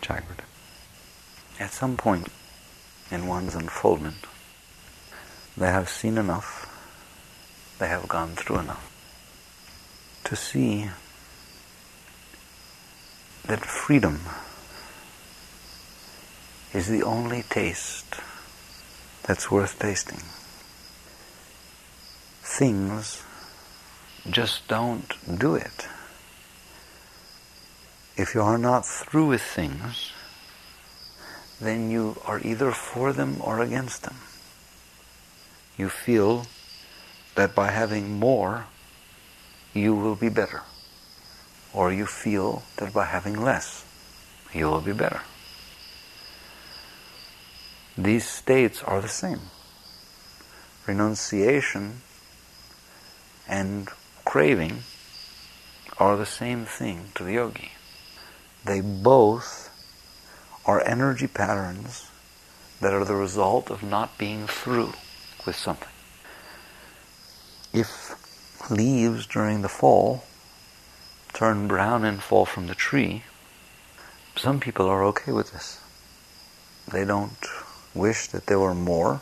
Jagrata. At some point in one's unfoldment, they have seen enough, they have gone through enough to see that freedom is the only taste that's worth tasting. Things just don't do it. If you are not through with things, then you are either for them or against them. You feel that by having more, you will be better. Or you feel that by having less, you will be better. These states are the same. Renunciation and craving are the same thing to the yogi. They both are energy patterns that are the result of not being through with something. If leaves during the fall turn brown and fall from the tree, some people are okay with this. They don't wish that there were more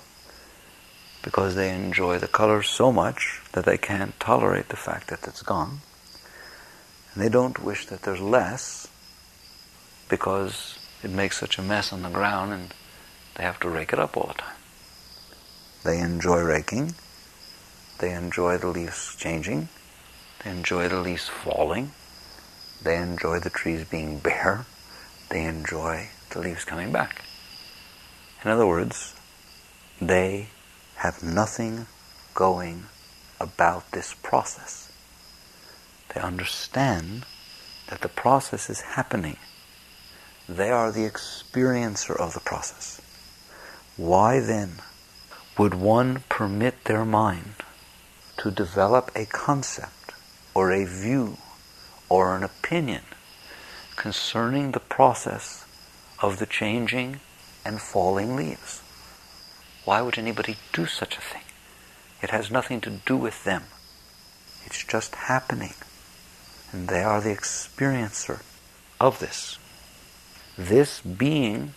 because they enjoy the color so much that they can't tolerate the fact that it's gone. And they don't wish that there's less because it makes such a mess on the ground and they have to rake it up all the time. They enjoy raking. They enjoy the leaves changing. They enjoy the leaves falling. They enjoy the trees being bare. They enjoy the leaves coming back. In other words, they have nothing going about this process. They understand that the process is happening. They are the experiencer of the process. Why then would one permit their mind to develop a concept or a view or an opinion concerning the process of the changing and falling leaves? Why would anybody do such a thing? It has nothing to do with them. It's just happening. And they are the experiencer of this. This being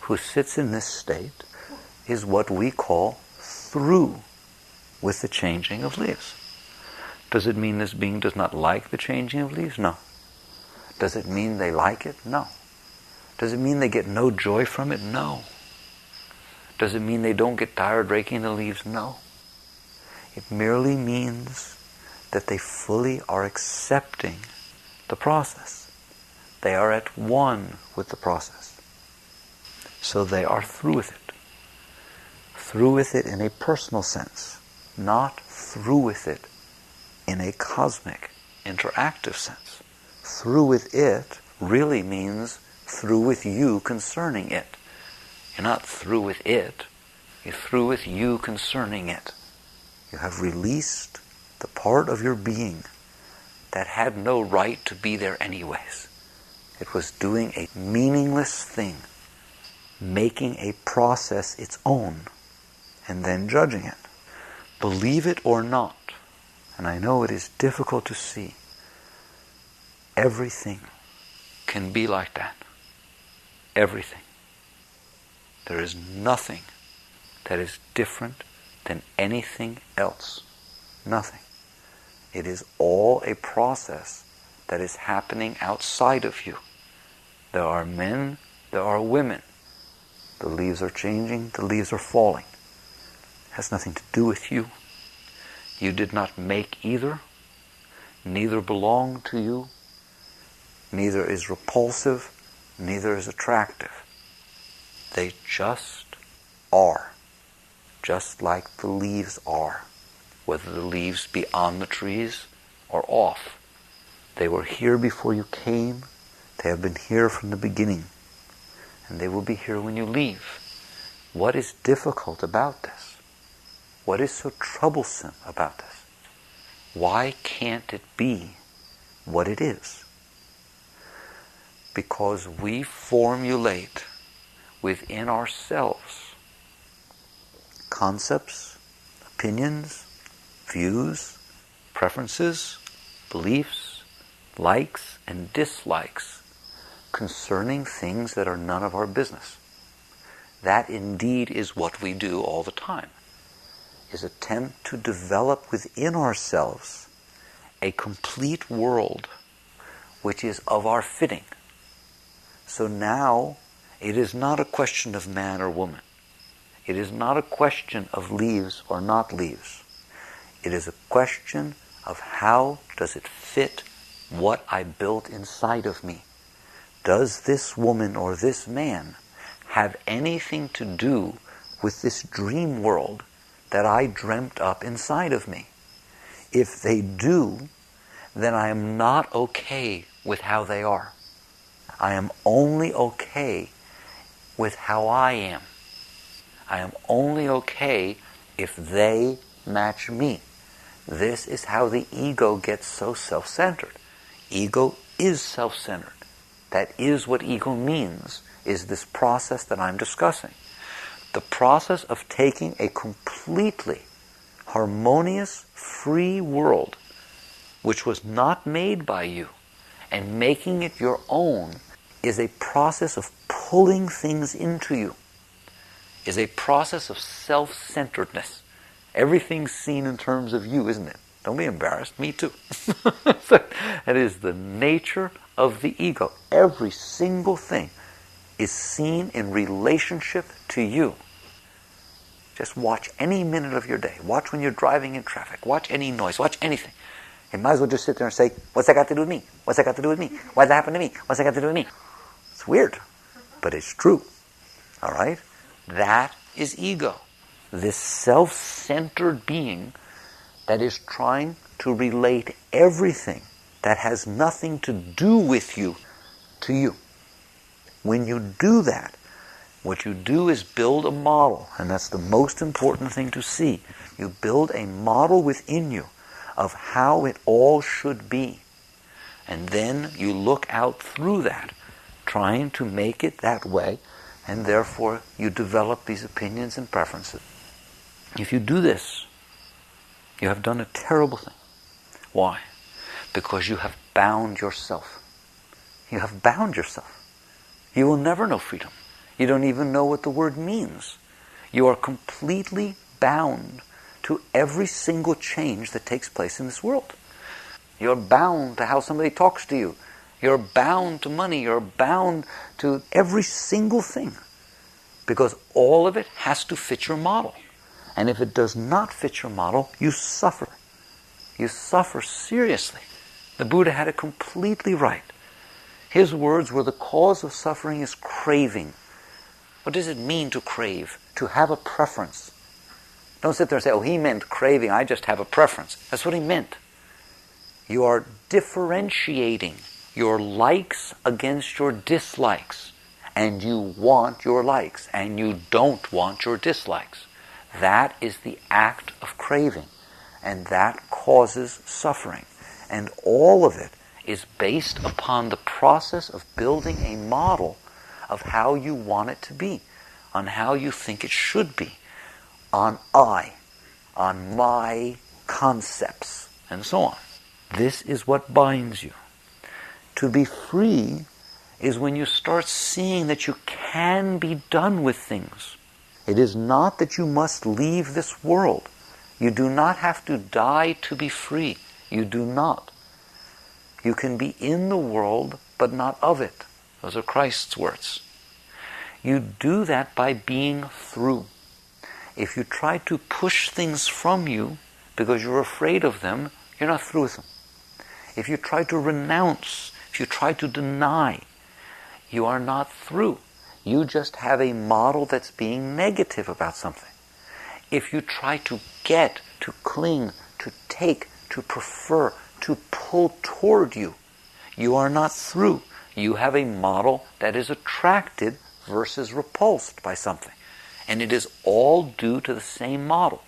who sits in this state is what we call through with the changing of leaves. Does it mean this being does not like the changing of leaves? No. Does it mean they like it? No. Does it mean they get no joy from it? No. Does it mean they don't get tired raking the leaves? No. It merely means that they fully are accepting the process. They are at one with the process. So they are through with it. Through with it in a personal sense, not through with it in a cosmic, interactive sense. Through with it really means through with you concerning it. You're not through with it, you're through with you concerning it. You have released the part of your being that had no right to be there anyways. It was doing a meaningless thing, making a process its own, and then judging it. Believe it or not, and I know it is difficult to see, everything can be like that. Everything. There is nothing that is different than anything else. Nothing. It is all a process that is happening outside of you. There are men, there are women. The leaves are changing, the leaves are falling. It has nothing to do with you. You did not make either. Neither belong to you. Neither is repulsive, neither is attractive. They just are. Just like the leaves are. Whether the leaves be on the trees or off. They were here before you came. They have been here from the beginning. And they will be here when you leave. What is difficult about this? What is so troublesome about this? Why can't it be what it is? Because we formulate within ourselves concepts, opinions, views, preferences, beliefs, likes and dislikes concerning things that are none of our business. That indeed is what we do all the time, is attempt to develop within ourselves a complete world which is of our fitting. So now it is not a question of man or woman. It is not a question of leaves or not leaves. It is a question of how does it fit what I built inside of me. Does this woman or this man have anything to do with this dream world that I dreamt up inside of me? If they do, then I am not okay with how they are. I am only okay with how I am. I am only okay if they match me. This is how the ego gets so self-centered. Ego is self-centered. That is what ego means, is this process that I'm discussing. The process of taking a completely harmonious, free world, which was not made by you, and making it your own, is a process of pulling things into you, is a process of self-centeredness. Everything's seen in terms of you, isn't it? Don't be embarrassed. Me too. That is the nature of the ego. Every single thing is seen in relationship to you. Just watch any minute of your day. Watch when you're driving in traffic. Watch any noise. Watch anything. You might as well just sit there and say, what's that got to do with me? What's that got to do with me? Why did that happen to me? What's that got to do with me? It's weird, but it's true. All right? That is ego. This self-centered being that is trying to relate everything that has nothing to do with you to you. When you do that, what you do is build a model, and that's the most important thing to see. You build a model within you of how it all should be. And then you look out through that, trying to make it that way, and therefore you develop these opinions and preferences. If you do this, you have done a terrible thing. Why? Because you have bound yourself. You have bound yourself. You will never know freedom. You don't even know what the word means. You are completely bound to every single change that takes place in this world. You're bound to how somebody talks to you. You're bound to money. You're bound to every single thing. Because all of it has to fit your model. And if it does not fit your model, you suffer. You suffer seriously. The Buddha had it completely right. His words were, the cause of suffering is craving. What does it mean to crave? To have a preference. Don't sit there and say, oh, he meant craving, I just have a preference. That's what he meant. You are differentiating your likes against your dislikes. And you want your likes, and you don't want your dislikes. That is the act of craving, and that causes suffering. And all of it is based upon the process of building a model of how you want it to be, on how you think it should be, on my concepts, and so on. This is what binds you. To be free is when you start seeing that you can be done with things. It is not that you must leave this world. You do not have to die to be free. You do not. You can be in the world, but not of it. Those are Christ's words. You do that by being through. If you try to push things from you because you're afraid of them, you're not through with them. If you try to renounce, if you try to deny, you are not through. You just have a model that's being negative about something. If you try to get, to cling, to take, to prefer, to pull toward you, you are not through. You have a model that is attracted versus repulsed by something. And it is all due to the same model.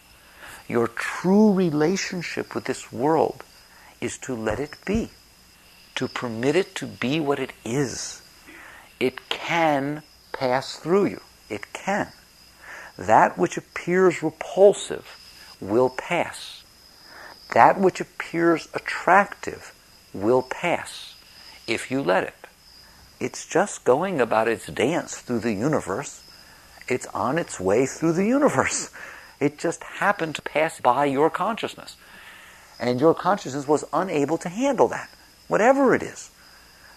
Your true relationship with this world is to let it be, to permit it to be what it is. It can pass through you. It can. That which appears repulsive will pass. That which appears attractive will pass if you let it. It's just going about its dance through the universe. It's on its way through the universe. It just happened to pass by your consciousness. And your consciousness was unable to handle that, whatever it is.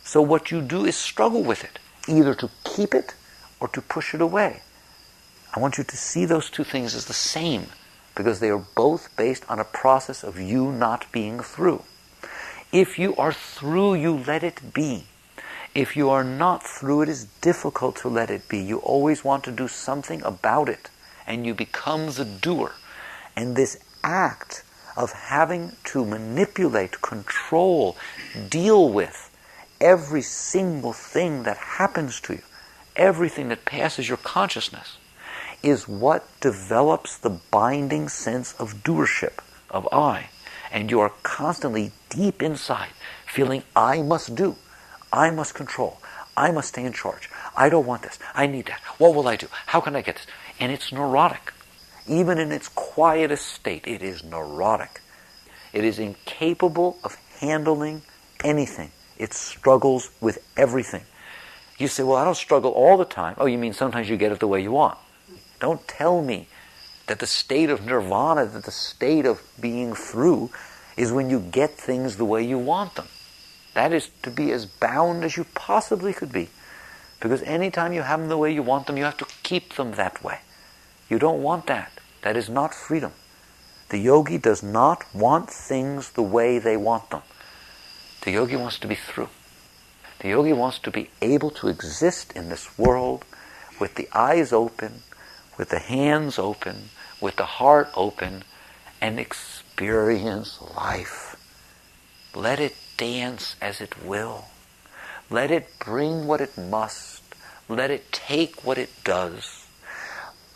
So what you do is struggle with it, either to keep it or to push it away. I want you to see those two things as the same, because they are both based on a process of you not being through. If you are through, you let it be. If you are not through, it is difficult to let it be. You always want to do something about it, and you become the doer. And this act of having to manipulate, control, deal with every single thing that happens to you, everything that passes your consciousness, is what develops the binding sense of doership, of I. And you are constantly deep inside feeling, I must do, I must control, I must stay in charge, I don't want this, I need that, what will I do, how can I get this? And it's neurotic. Even in its quietest state, it is neurotic. It is incapable of handling anything. It struggles with everything. You say, well, I don't struggle all the time. Oh, you mean sometimes you get it the way you want. Don't tell me that the state of nirvana, that the state of being through, is when you get things the way you want them. That is to be as bound as you possibly could be. Because anytime you have them the way you want them, you have to keep them that way. You don't want that. That is not freedom. The yogi does not want things the way they want them. The yogi wants to be through. The yogi wants to be able to exist in this world with the eyes open, with the hands open, with the heart open, and experience life. Let it dance as it will. Let it bring what it must. Let it take what it does.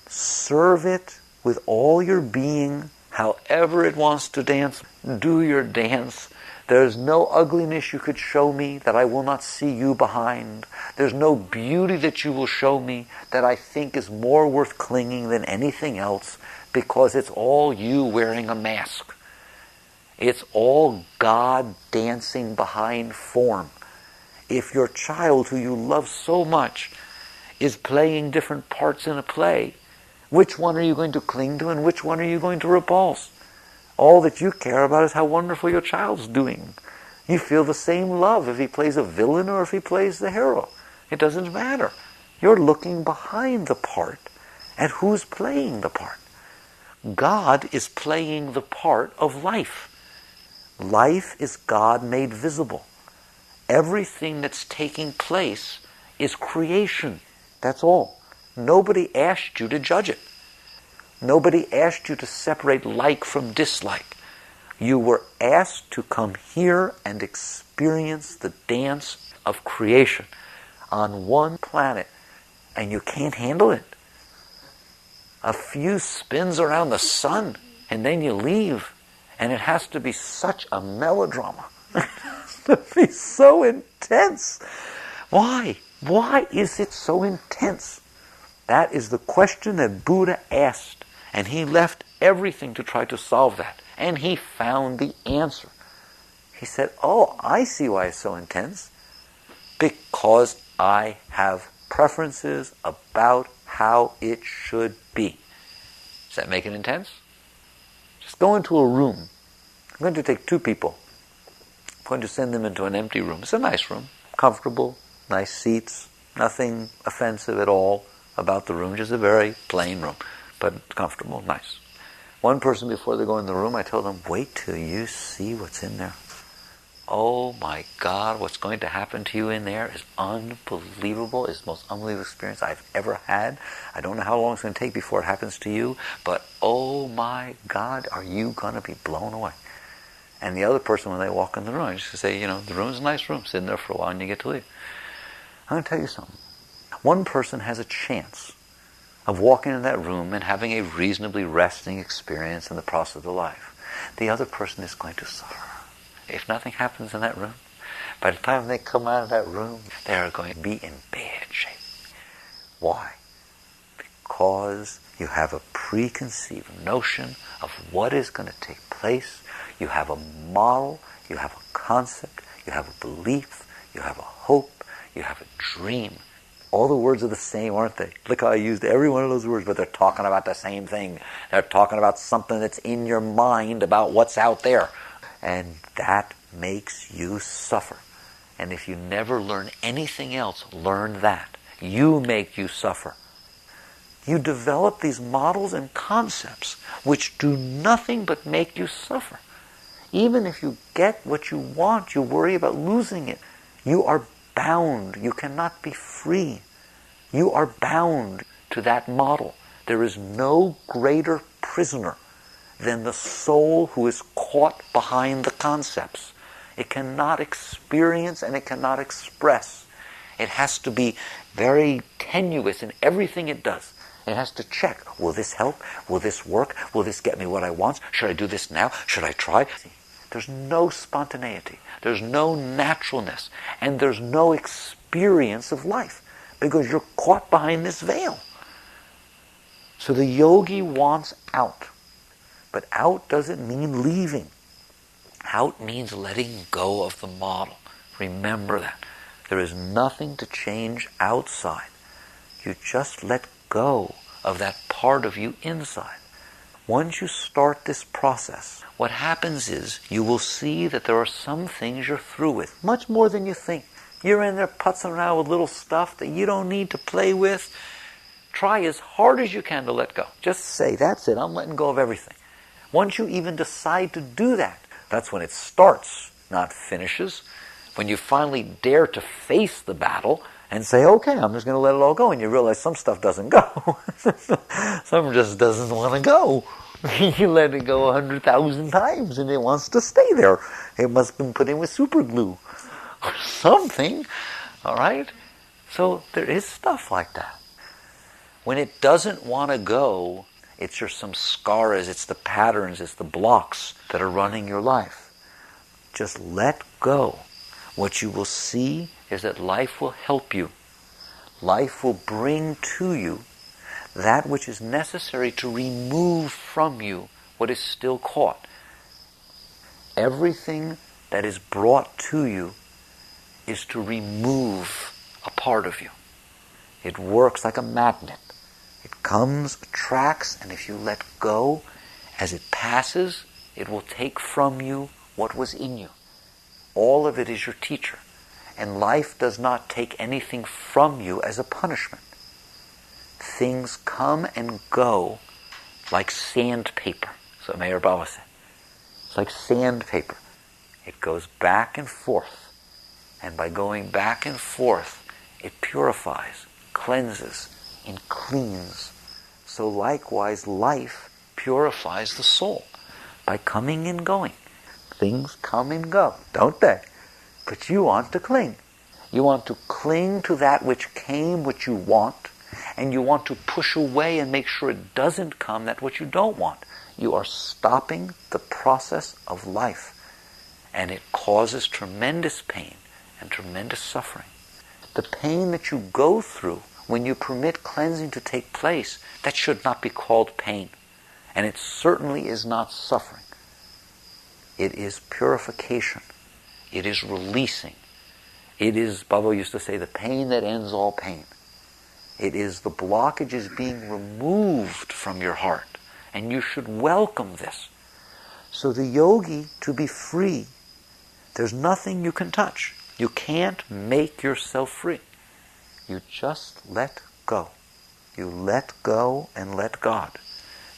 Serve it with all your being, however it wants to dance. Do your dance. There's no ugliness you could show me that I will not see you behind. There's no beauty that you will show me that I think is more worth clinging than anything else, because it's all you wearing a mask. It's all God dancing behind form. If your child, who you love so much, is playing different parts in a play, which one are you going to cling to and which one are you going to repulse? All that you care about is how wonderful your child's doing. You feel the same love if he plays a villain or if he plays the hero. It doesn't matter. You're looking behind the part at who's playing the part. God is playing the part of life. Life is God made visible. Everything that's taking place is creation. That's all. Nobody asked you to judge it. Nobody asked you to separate like from dislike. You were asked to come here and experience the dance of creation on one planet, and you can't handle it. A few spins around the sun, and then you leave, and it has to be such a melodrama. It has to be so intense. Why? Why is it so intense? That is the question that Buddha asked. And he left everything to try to solve that. And he found the answer. He said, oh, I see why it's so intense. Because I have preferences about how it should be. Does that make it intense? Just go into a room. I'm going to take two people. I'm going to send them into an empty room. It's a nice room. Comfortable, nice seats. Nothing offensive at all about the room. Just a very plain room. But comfortable, nice. One person, before they go in the room, I tell them, wait till you see what's in there. Oh my God, what's going to happen to you in there is unbelievable. It's the most unbelievable experience I've ever had. I don't know how long it's going to take before it happens to you, but oh my God, are you going to be blown away? And the other person, when they walk in the room, I just say, the room's a nice room. Sit in there for a while and you get to leave. I'm going to tell you something. One person has a chance of walking in that room and having a reasonably resting experience in the process of life. The other person is going to suffer. If nothing happens in that room, by the time they come out of that room, they are going to be in bad shape. Why? Because you have a preconceived notion of what is going to take place. You have a model, you have a concept, you have a belief, you have a hope, You have a dream. All the words are the same, aren't they? Look how I used every one of those words, but they're talking about the same thing. They're talking about something that's in your mind about what's out there. And that makes you suffer. And if you never learn anything else, learn that. You make you suffer. You develop these models and concepts which do nothing but make you suffer. Even if you get what you want, you worry about losing it. You are bound. You cannot be free. You are bound to that model. There is no greater prisoner than the soul who is caught behind the concepts. It cannot experience and it cannot express. It has to be very tenuous in everything it does. It has to check, will this help? Will this work? Will this get me what I want? Should I do this now? Should I try? There's no spontaneity. There's no naturalness. And there's no experience of life because you're caught behind this veil. So the yogi wants out. But out doesn't mean leaving. Out means letting go of the model. Remember that. There is nothing to change outside. You just let go of that part of you inside. Once you start this process, what happens is you will see that there are some things you're through with, much more than you think. You're in there putzing around with little stuff that you don't need to play with. Try as hard as you can to let go. Just say, that's it, I'm letting go of everything. Once you even decide to do that, that's when it starts, not finishes. When you finally dare to face the battle and say, okay, I'm just going to let it all go, and you realize some stuff doesn't go. Some just doesn't want to go. You let it go 100,000 times and it wants to stay there. It must have been put in with super glue or something, all right? So there is stuff like that. When it doesn't want to go, it's your samskaras, it's the patterns, it's the blocks that are running your life. Just let go. What you will see is that life will help you. Life will bring to you that which is necessary to remove from you what is still caught. Everything that is brought to you is to remove a part of you. It works like a magnet. It comes, attracts, and if you let go, as it passes, it will take from you what was in you. All of it is your teacher. And life does not take anything from you as a punishment. Things come and go like sandpaper. So Mayor Baba said. It's like sandpaper. It goes back and forth. And by going back and forth, it purifies, cleanses, and cleans. So likewise, life purifies the soul by coming and going. Things come and go, don't they? But you want to cling. You want to cling to that which came, which you want, and you want to push away and make sure it doesn't come, that which you don't want. You are stopping the process of life, and it causes tremendous pain and tremendous suffering. The pain that you go through when you permit cleansing to take place, that should not be called pain, and it certainly is not suffering. It is purification. It is releasing. It is, Baba used to say, the pain that ends all pain. It is the blockages being removed from your heart. And you should welcome this. So the yogi, to be free, there's nothing you can touch. You can't make yourself free. You just let go. You let go and let God.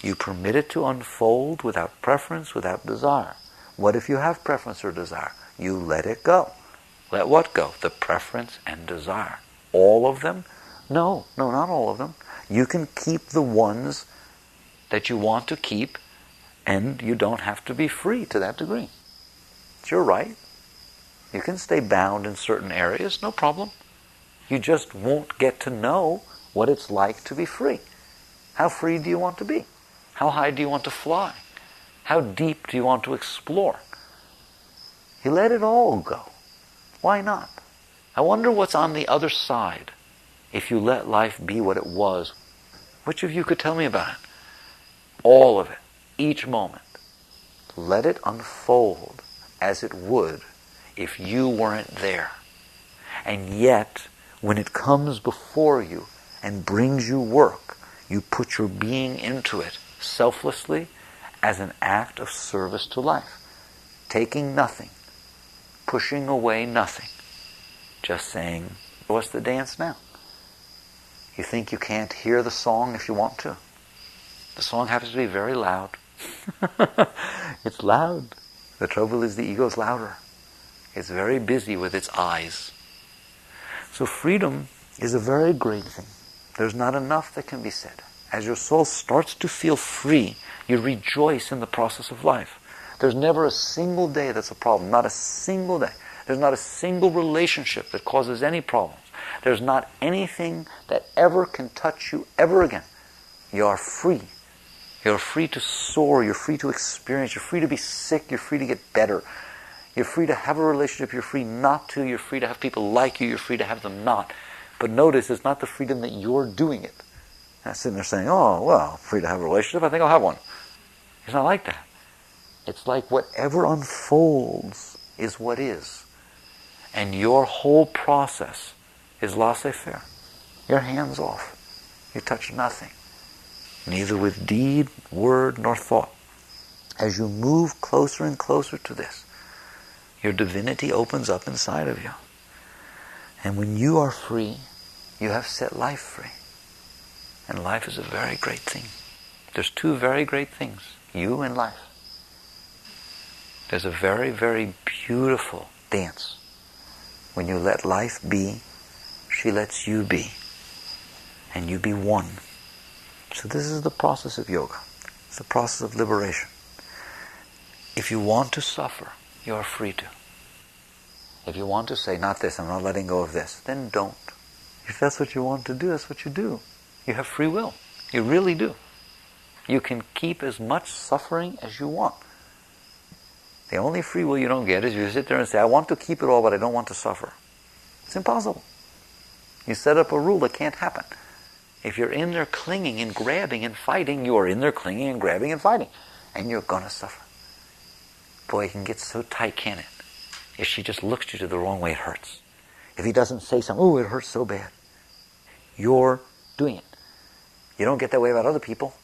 You permit it to unfold without preference, without desire. What if you have preference or desire? You let it go. Let what go? The preference and desire. All of them? No, not all of them. You can keep the ones that you want to keep, and you don't have to be free to that degree. It's your right. You can stay bound in certain areas, no problem. You just won't get to know what it's like to be free. How free do you want to be? How high do you want to fly? How deep do you want to explore? You let it all go. Why not? I wonder what's on the other side if you let life be what it was. Which of you could tell me about it? All of it. Each moment. Let it unfold as it would if you weren't there. And yet, When it comes before you and brings you work, you put your being into it selflessly as an act of service to life. Taking nothing, pushing away nothing, just saying, what's the dance now? You think you can't hear the song if you want to. The song happens to be very loud. It's loud. The trouble is the ego's louder. It's very busy with its eyes. So freedom is a very great thing. There's not enough that can be said. As your soul starts to feel free, you rejoice in the process of life. There's never a single day that's a problem. Not a single day. There's not a single relationship that causes any problems. There's not anything that ever can touch you ever again. You are free. You're free to soar. You're free to experience. You're free to be sick. You're free to get better. You're free to have a relationship. You're free not to. You're free to have people like you. You're free to have them not. But notice, it's not the freedom that you're doing it. Not sitting there saying, oh, well, free to have a relationship. I think I'll have one. It's not like that. It's like whatever unfolds is what is. And your whole process is laissez-faire. Your hands off. You touch nothing. Neither with deed, word, nor thought. As you move closer and closer to this, your divinity opens up inside of you. And when you are free, you have set life free. And life is a very great thing. There's two very great things, you and life. There's a very, very beautiful dance. When you let life be, she lets you be. And you be one. So this is the process of yoga. It's the process of liberation. If you want to suffer, you are free to. If you want to say, not this, I'm not letting go of this, then don't. If that's what you want to do, that's what you do. You have free will. You really do. You can keep as much suffering as you want. The only free will you don't get is you sit there and say, I want to keep it all, but I don't want to suffer. It's impossible. You set up a rule that can't happen. If you're in there clinging and grabbing and fighting, you are in there clinging and grabbing and fighting. And you're going to suffer. Boy, it can get so tight, can it? If she just looks at you the wrong way, it hurts. If he doesn't say something, oh, it hurts so bad. You're doing it. You don't get that way about other people.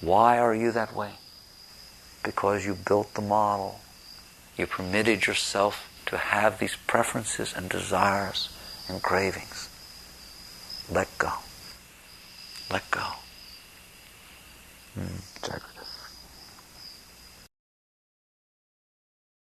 Why are you that way? Because you built the model. You permitted yourself to have these preferences and desires and cravings. Let go. Let go. Jagged.